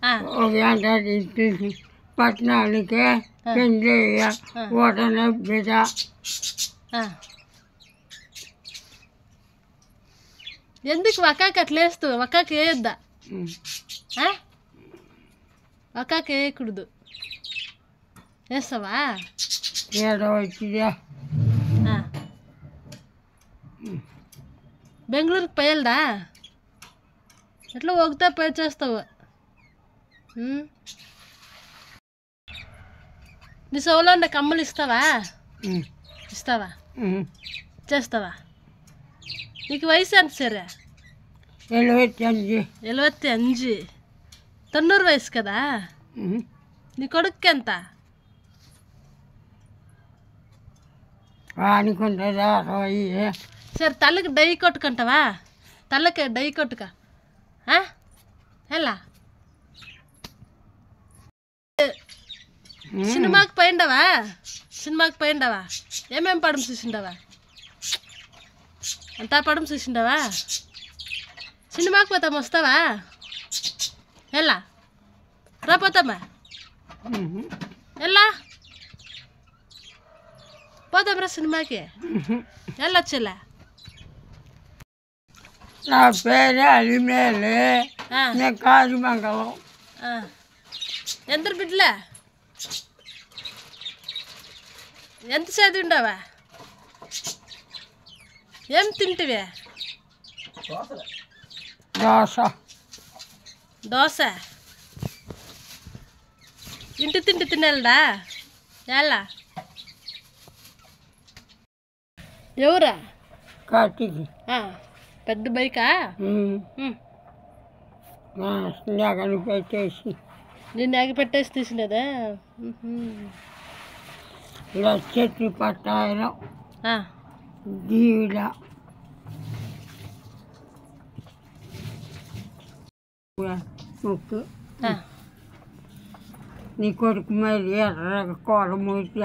ఒక గంట తీసి పట్టణానికి పెండ్లయ్య ఓటన బిడ్డ ఎందుకు ఒక్కాకి అట్లా వేస్తూ ఒక్కాకి వేయొద్దా ఒక్కాకి వేయకూడదు వేస్తావా ఏడో వచ్చిందా బెంగళూరుకి పోయల్దా ఎట్లా ఒగితే పోయి చేస్తావు నీ సోలో ఉండే కమ్మలు ఇస్తావా ఇస్తావా చేస్తావా నీకు వయసు ఎంత సరే 75 90 వయసు కదా నీ కొడుకు ఎంత అనుకుంటుందా సరే తల్లకి డై కొట్టుకుంటావా తల్లకి డై కొట్టుక ఎలా సినిమాకి పోయిండవా ఏమేం పడం చూసిండవా అంతా పడం చూసిండవా సినిమాకి పోతాం వస్తావా ఎలా రాపోతామా ఎలా పోతాం సినిమాకి వెళ్ళొచ్చులే నా పేరు అలిమేలే కాజుమంగళం ఎంత బిడ్డలే ఎంత చదివిండవా ఏం తింటివే దోశ ఇంటి తిండి తినేదా ఎలా ఎవరా కార్తీక్ పెద్ద బైకా పెట్టేసి నేను ఎగ పెట్టేసి తీసినదా ఇలా చెట్లు పట్టాయడం జీవిడ ముక్కు నీ కొడుకు మరి ఎర్ర కోడ మూసి